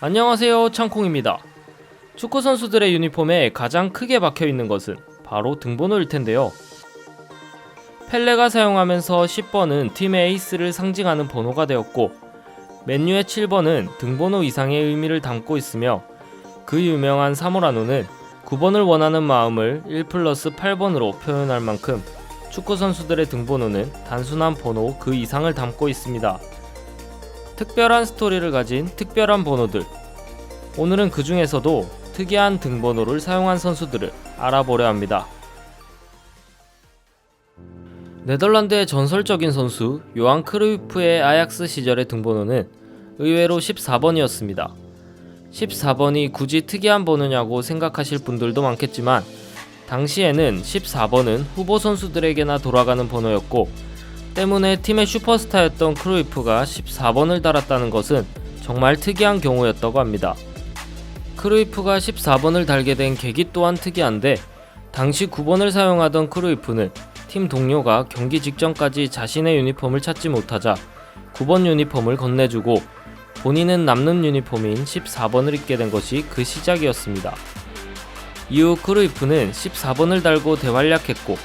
안녕하세요, 창콩입니다. 축구 선수들의 유니폼에 가장 크게 박혀있는 것은 바로 등번호일 텐데요. 펠레가 사용하면서 10번은 팀의 에이스를 상징하는 번호가 되었고, 맨유의 7번은 등번호 이상의 의미를 담고 있으며, 그 유명한 사모라노는 9번을 원하는 마음을 1+8번으로 표현할 만큼 축구 선수들의 등번호는 단순한 번호 그 이상을 담고 있습니다. 특별한 스토리를 가진 특별한 번호들, 오늘은 그 중에서도 특이한 등번호를 사용한 선수들을 알아보려 합니다. 네덜란드의 전설적인 선수 요한 크루이프의 아약스 시절의 등번호는 의외로 14번이었습니다. 14번이 굳이 특이한 번호냐고 생각하실 분들도 많겠지만, 당시에는 14번은 후보 선수들에게나 돌아가는 번호였고, 때문에 팀의 슈퍼스타였던 크루이프가 14번을 달았다는 것은 정말 특이한 경우였다고 합니다. 크루이프가 14번을 달게 된 계기 또한 특이한데, 당시 9번을 사용하던 크루이프는 팀 동료가 경기 직전까지 자신의 유니폼을 찾지 못하자 9번 유니폼을 건네주고 본인은 남는 유니폼인 14번을 입게 된 것이 그 시작이었습니다. 이후 크루이프는 14번을 달고 대활약했고,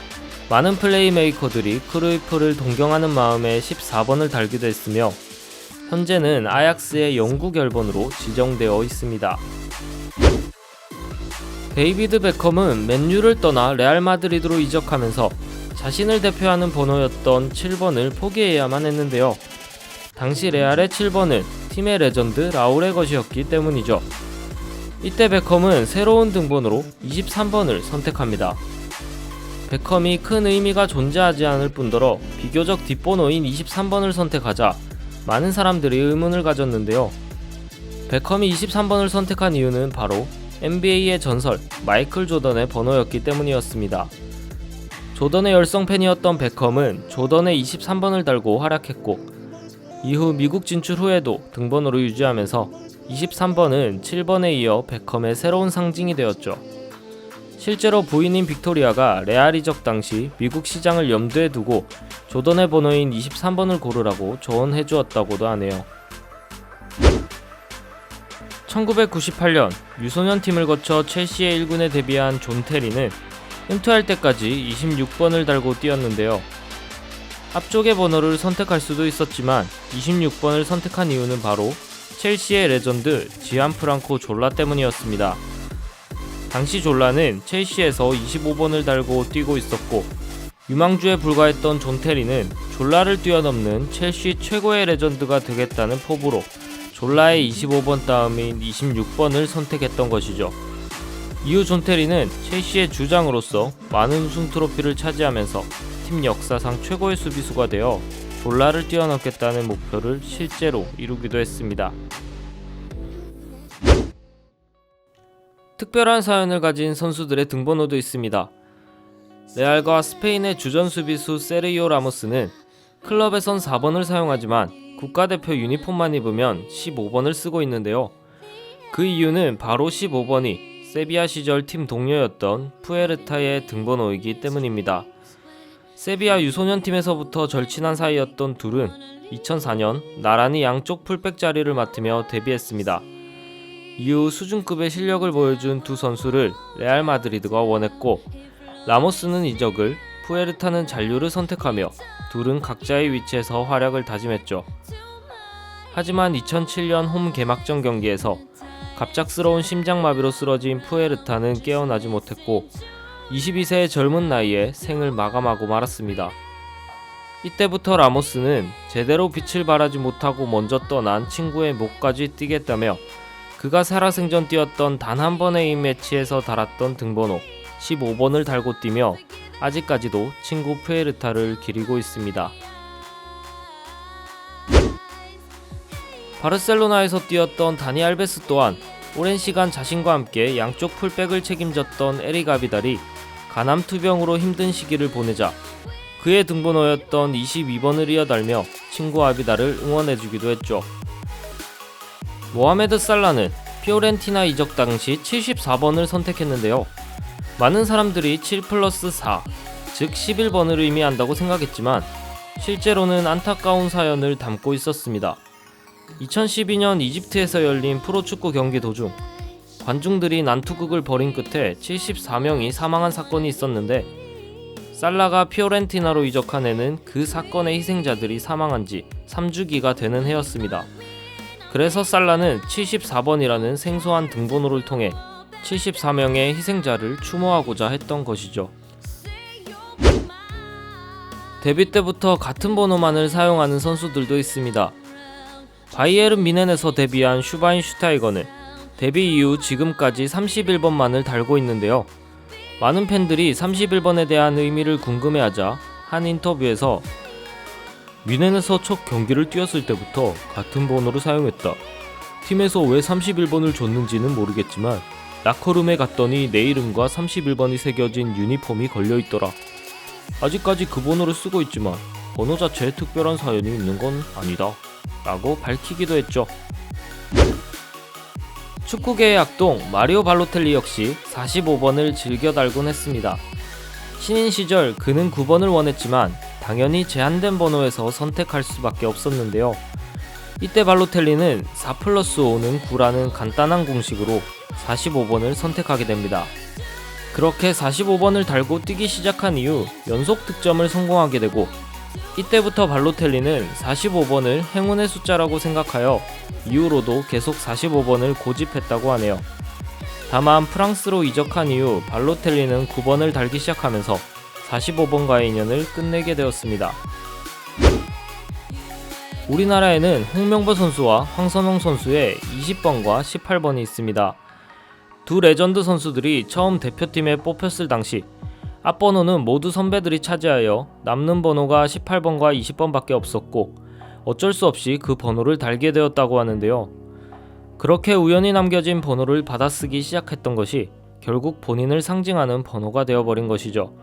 많은 플레이메이커들이 크루이프를 동경하는 마음에 14번을 달기도 했으며, 현재는 아약스의 영구 결번으로 지정되어 있습니다. 데이비드 베컴은 맨유를 떠나 레알 마드리드로 이적하면서 자신을 대표하는 번호였던 7번을 포기해야만 했는데요. 당시 레알의 7번은 팀의 레전드 라울의 것이었기 때문이죠. 이때 베컴은 새로운 등번호로 23번을 선택합니다. 베컴이 큰 의미가 존재하지 않을 뿐더러 비교적 뒷번호인 23번을 선택하자 많은 사람들이 의문을 가졌는데요. 베컴이 23번을 선택한 이유는 바로 NBA의 전설 마이클 조던의 번호였기 때문이었습니다. 조던의 열성 팬이었던 베컴은 조던의 23번을 달고 활약했고, 이후 미국 진출 후에도 등번호를 유지하면서 23번은 7번에 이어 베컴의 새로운 상징이 되었죠. 실제로 부인인 빅토리아가 레알 이적 당시 미국 시장을 염두에 두고 조던의 번호인 23번을 고르라고 조언해 주었다고도 하네요. 1998년 유소년 팀을 거쳐 첼시의 1군에 데뷔한 존 테리는 은퇴할 때까지 26번을 달고 뛰었는데요. 앞쪽의 번호를 선택할 수도 있었지만 26번을 선택한 이유는 바로 첼시의 레전드 지안 프랑코 졸라 때문이었습니다. 당시 졸라는 첼시에서 25번을 달고 뛰고 있었고, 유망주에 불과했던 존 테리는 졸라를 뛰어넘는 첼시 최고의 레전드가 되겠다는 포부로 졸라의 25번 다음인 26번을 선택했던 것이죠. 이후 존 테리는 첼시의 주장으로서 많은 우승 트로피를 차지하면서 팀 역사상 최고의 수비수가 되어 졸라를 뛰어넘겠다는 목표를 실제로 이루기도 했습니다. 특별한 사연을 가진 선수들의 등번호도 있습니다. 레알과 스페인의 주전 수비수 세르히오 라모스는 클럽에선 4번을 사용하지만 국가대표 유니폼만 입으면 15번을 쓰고 있는데요. 그 이유는 바로 15번이 세비야 시절 팀 동료였던 푸에르타의 등번호이기 때문입니다. 세비야 유소년팀에서부터 절친한 사이였던 둘은 2004년 나란히 양쪽 풀백 자리를 맡으며 데뷔했습니다. 이후 수준급의 실력을 보여준 두 선수를 레알 마드리드가 원했고, 라모스는 이적을, 푸에르타는 잔류를 선택하며 둘은 각자의 위치에서 활약을 다짐했죠. 하지만 2007년 홈 개막전 경기에서 갑작스러운 심장마비로 쓰러진 푸에르타는 깨어나지 못했고 22세의 젊은 나이에 생을 마감하고 말았습니다. 이때부터 라모스는 제대로 빛을 발하지 못하고 먼저 떠난 친구의 목까지 뛰겠다며 그가 살아생전 뛰었던 단 한 번의 이 매치에서 달았던 등번호 15번을 달고 뛰며 아직까지도 친구 푸에르타를 기리고 있습니다. 바르셀로나에서 뛰었던 다니 알베스 또한 오랜 시간 자신과 함께 양쪽 풀백을 책임졌던 에릭 아비달이 간암 투병으로 힘든 시기를 보내자 그의 등번호였던 22번을 이어달며 친구 아비달을 응원해주기도 했죠. 모하메드 살라는 피오렌티나 이적 당시 74번을 선택했는데요. 많은 사람들이 7+4, 즉 11번을 의미한다고 생각했지만 실제로는 안타까운 사연을 담고 있었습니다. 2012년 이집트에서 열린 프로축구 경기 도중 관중들이 난투극을 벌인 끝에 74명이 사망한 사건이 있었는데, 살라가 피오렌티나로 이적한 해는 그 사건의 희생자들이 사망한 지 3주기가 되는 해였습니다. 그래서 살라는 74번이라는 생소한 등번호를 통해 74명의 희생자를 추모하고자 했던 것이죠. 데뷔 때부터 같은 번호만을 사용하는 선수들도 있습니다. 바이에른 뮌헨에서 데뷔한 슈바인슈타이거는 데뷔 이후 지금까지 31번만을 달고 있는데요. 많은 팬들이 31번에 대한 의미를 궁금해하자 한 인터뷰에서 뮌헨에서 첫 경기를 뛰었을 때부터 같은 번호를 사용했다. 팀에서 왜 31번을 줬는지는 모르겠지만 라커룸에 갔더니 내 이름과 31번이 새겨진 유니폼이 걸려있더라. 아직까지 그 번호를 쓰고 있지만 번호 자체에 특별한 사연이 있는 건 아니다 라고 밝히기도 했죠. 축구계의 악동 마리오 발로텔리 역시 45번을 즐겨 달곤 했습니다. 신인 시절 그는 9번을 원했지만 당연히 제한된 번호에서 선택할 수밖에 없었는데요. 이때 발로텔리는 4+5는 9라는 간단한 공식으로 45번을 선택하게 됩니다. 그렇게 45번을 달고 뛰기 시작한 이후 연속 득점을 성공하게 되고, 이때부터 발로텔리는 45번을 행운의 숫자라고 생각하여 이후로도 계속 45번을 고집했다고 하네요. 다만 프랑스로 이적한 이후 발로텔리는 9번을 달기 시작하면서 45번과의 인연을 끝내게 되었습니다. 우리나라에는 홍명보 선수와 황선홍 선수의 20번과 18번이 있습니다. 두 레전드 선수들이 처음 대표팀에 뽑혔을 당시 앞번호는 모두 선배들이 차지하여 남는 번호가 18번과 20번밖에 없었고 어쩔 수 없이 그 번호를 달게 되었다고 하는데요. 그렇게 우연히 남겨진 번호를 받아쓰기 시작했던 것이 결국 본인을 상징하는 번호가 되어버린 것이죠.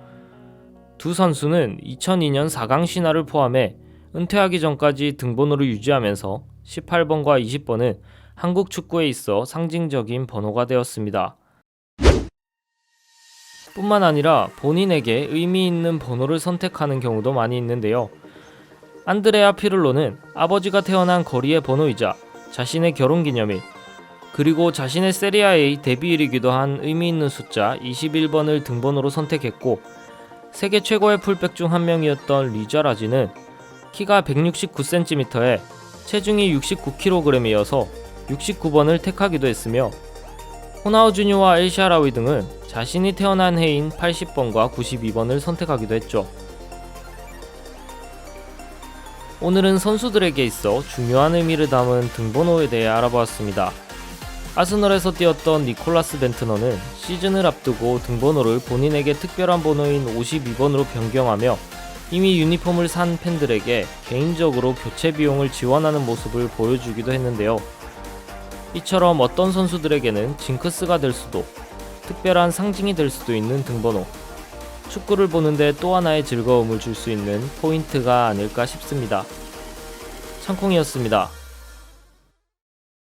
두 선수는 2002년 4강 신화를 포함해 은퇴하기 전까지 등번호를 유지하면서 18번과 20번은 한국 축구에 있어 상징적인 번호가 되었습니다. 뿐만 아니라 본인에게 의미 있는 번호를 선택하는 경우도 많이 있는데요. 안드레아 피를로는 아버지가 태어난 거리의 번호이자 자신의 결혼기념일, 그리고 자신의 세리아 A 데뷔일이기도 한 의미 있는 숫자 21번을 등번호로 선택했고, 세계 최고의 풀백 중 한 명이었던 리자라지는 키가 169cm에 체중이 69kg이어서 69번을 택하기도 했으며, 호나우주니와 엘샤라위 등은 자신이 태어난 해인 80번과 92번을 선택하기도 했죠. 오늘은 선수들에게 있어 중요한 의미를 담은 등번호에 대해 알아보았습니다. 아스널에서 뛰었던 니콜라스 벤트너는 시즌을 앞두고 등번호를 본인에게 특별한 번호인 52번으로 변경하며 이미 유니폼을 산 팬들에게 개인적으로 교체 비용을 지원하는 모습을 보여주기도 했는데요. 이처럼 어떤 선수들에게는 징크스가 될 수도, 특별한 상징이 될 수도 있는 등번호, 축구를 보는데 또 하나의 즐거움을 줄 수 있는 포인트가 아닐까 싶습니다. 창콩이었습니다.